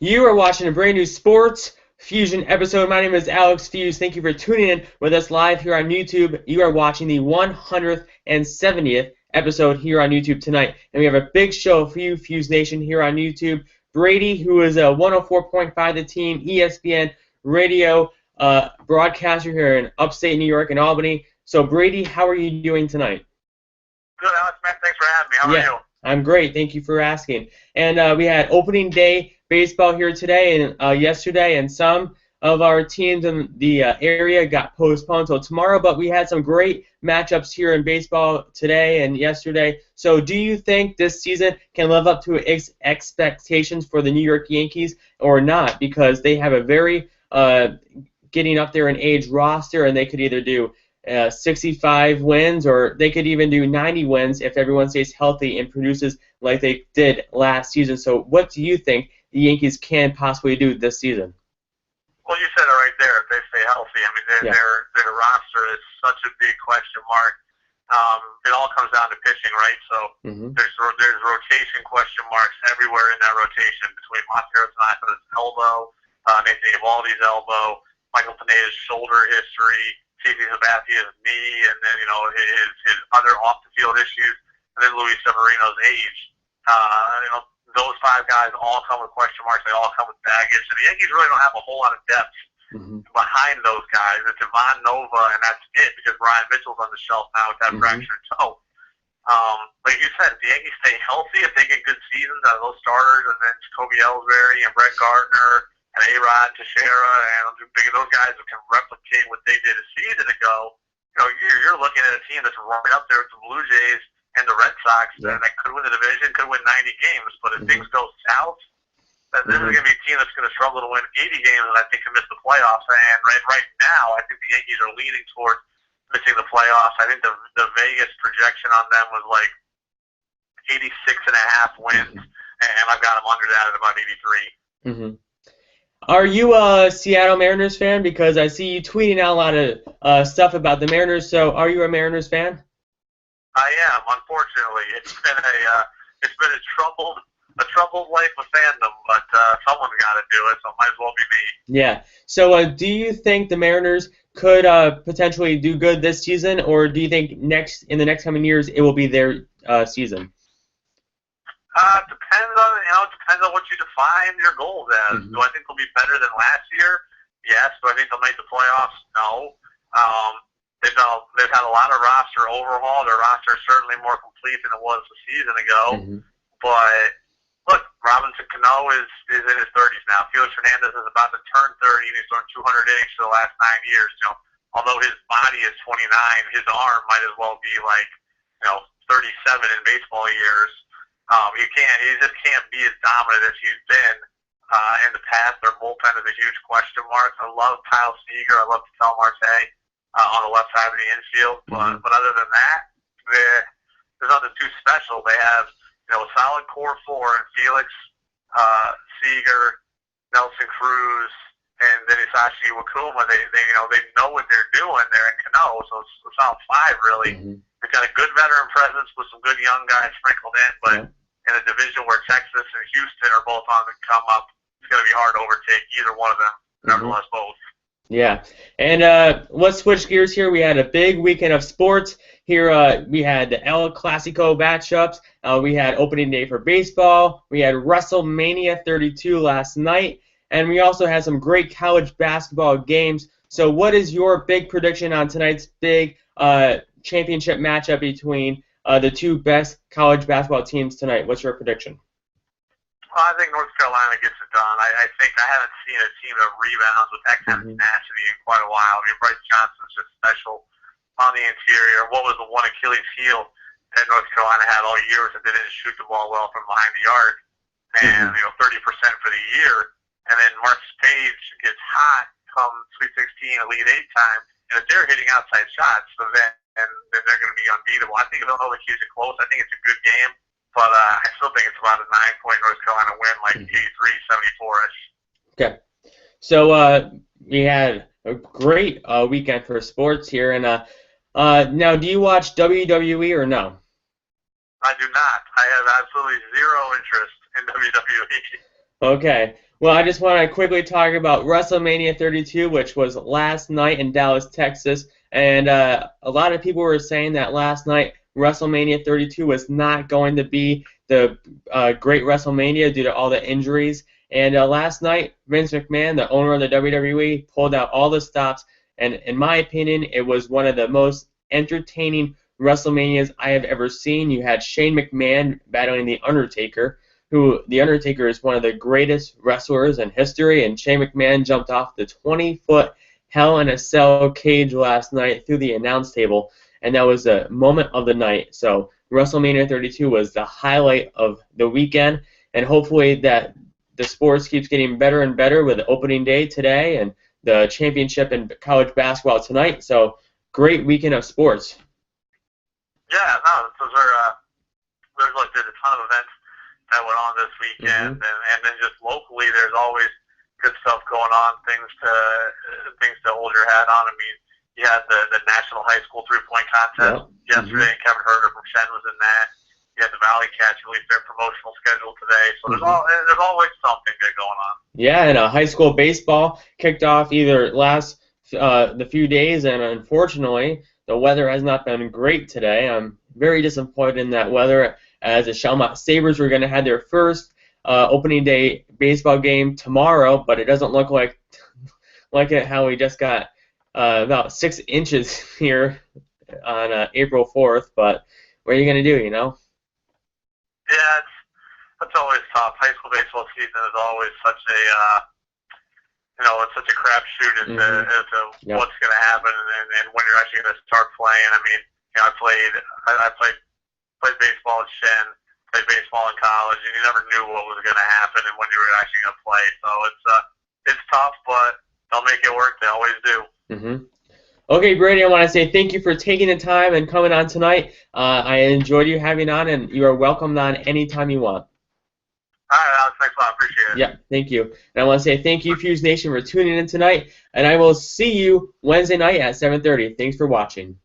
You are watching a brand new Sports Fusion episode. My name is Alex Fuse. Thank you for tuning in with us live here on YouTube. You are watching the 170th episode here on YouTube tonight. And we have a big show for you, Fuse Nation, here on YouTube. Brady, who is a 104.5 The Team, ESPN radio broadcaster here in upstate New York and Albany. So, Brady, how are you doing tonight? Good, Alex, man. Thanks for having me. How are you? I'm great. Thank you for asking. And we had opening day baseball here today and yesterday, and some of our teams in the area got postponed till tomorrow, but we had some great matchups here in baseball today and yesterday. So do you think this season can live up to expectations for the New York Yankees or not? Because they have a very getting up there in age roster, and they could either do 65 wins, or they could even do 90 wins if everyone stays healthy and produces like they did last season. So what do you think the Yankees can possibly do this season? Well, you said it right there. If they stay healthy, I mean, their roster is such a big question mark. It all comes down to pitching, right? So there's rotation question marks everywhere in that rotation between Masahiro Tanaka's elbow, Nathan Eovaldi's elbow, Michael Pineda's shoulder history, Casey Sabatia's knee, and then his other off the field issues, and then Luis Severino's age. Those five guys all come with question marks. They all come with baggage. And the Yankees really don't have a whole lot of depth behind those guys. It's Ivan Nova, and that's it, because Ryan Mitchell's on the shelf now with that fractured toe. Like you said, if the Yankees stay healthy, if they get good seasons out of those starters, and then Jacoby Ellsbury and Brett Gardner and A-Rod Teixeira, and those guys who can replicate what they did a season ago, you're looking at a team that's right up there with the Blue Jays and the Red Sox that could win the division, could win 90 games. But if things go south, then this is going to be a team that's going to struggle to win 80 games, and I think can miss the playoffs. And right now, I think the Yankees are leaning towards missing the playoffs. I think the Vegas projection on them was like 86.5 wins, and I've got them under that at about 83. Are you a Seattle Mariners fan? Because I see you tweeting out a lot of stuff about the Mariners. So are you a Mariners fan? I am, unfortunately. It's been a troubled life of fandom, but someone's got to do it, so it might as well be me. Yeah. So do you think the Mariners could potentially do good this season, or do you think in the next coming years it will be their season? Depends on what you define your goals as. Do I think they'll be better than last year? Yes. Do I think they'll make the playoffs? No. They've had a lot of roster overhaul. Their roster is certainly more complete than it was a season ago. But look, Robinson Cano is in his 30s now. Felix Hernandez is about to turn 30, and he's thrown 200 innings for the last 9 years. Although his body is 29, his arm might as well be 37 in baseball years. He just can't be as dominant as he's been in the past. Their bullpen is a huge question mark. I love Kyle Seager. I love Ketel Marte on the left side of the infield. But other than that, there's nothing too special. They have a solid core four in Felix, Seager, Nelson Cruz, and then Hisashi Wakuma. They know what they're doing there in Cano, so it's a solid five, really. They've got a good veteran presence with some good young guys sprinkled in, but in a division where Texas and Houston are both on the come up, it's going to be hard to overtake either one of them, nevertheless both. Yeah, and let's switch gears here. We had a big weekend of sports. Here we had the El Clasico matchups. We had opening day for baseball. We had WrestleMania 32 last night. And we also had some great college basketball games. So what is your big prediction on tonight's big championship matchup between the two best college basketball teams tonight? What's your prediction? Well, I think North Carolina gets it done. I think I haven't seen a team that rebounds with that kind of tenacity in quite a while. I mean, Bryce Johnson's just special on the interior. What was the one Achilles heel that North Carolina had all year was that they didn't shoot the ball well from behind the arc, and 30% for the year. And then Marcus Page gets hot come Sweet 16, Elite 8 time, and if they're hitting outside shots, then they're going to be unbeatable. I think Villanova keeps it close. I think it's a good game. But I still think it's about a 9-point North Carolina win, like 83-74-ish. Okay. So we had a great weekend for sports here. And now, do you watch WWE or no? I do not. I have absolutely zero interest in WWE. Okay. Well, I just want to quickly talk about WrestleMania 32, which was last night in Dallas, Texas. And a lot of people were saying that last night WrestleMania 32 was not going to be the great WrestleMania due to all the injuries. And last night, Vince McMahon, the owner of the WWE, pulled out all the stops. And in my opinion, it was one of the most entertaining WrestleManias I have ever seen. You had Shane McMahon battling The Undertaker, who The Undertaker is one of the greatest wrestlers in history, and Shane McMahon jumped off the 20-foot Hell in a Cell cage last night through the announce table, and that was the moment of the night. So WrestleMania 32 was the highlight of the weekend, and hopefully that the sports keeps getting better and better with the opening day today and the championship in college basketball tonight. So great weekend of sports. Yeah, no, there's a ton of events that went on this weekend, and then just locally, there's always good stuff going on, things to hold your hat on. I mean, you had the National High School 3-point contest yesterday, and Kevin Herter from Shen was in that. You had the Valley Cats released their promotional schedule today, so there's always something good going on. Yeah, and high school baseball kicked off either last the few days, and unfortunately, the weather has not been great today. I'm very disappointed in that weather, as the Chalmette Sabres were going to have their first opening day baseball game tomorrow, but it doesn't look like it how we just got about 6 inches here on April 4th, but what are you going to do, you know? Yeah, that's always tough. High school baseball season is always such a it's such a crapshoot as to what's going to happen and when you're actually going to start playing. I mean, I played baseball at Shen, played baseball in college, and you never knew what was going to happen and when you were actually going to play. So it's tough, but they'll make it work. They always do. Okay, Brady, I want to say thank you for taking the time and coming on tonight. I enjoyed you having on, and you are welcome on anytime you want. All right, Alex, thanks a lot. Appreciate it. Yeah, thank you. And I want to say thank you, Fuse Nation, for tuning in tonight, and I will see you Wednesday night at 7:30. Thanks for watching.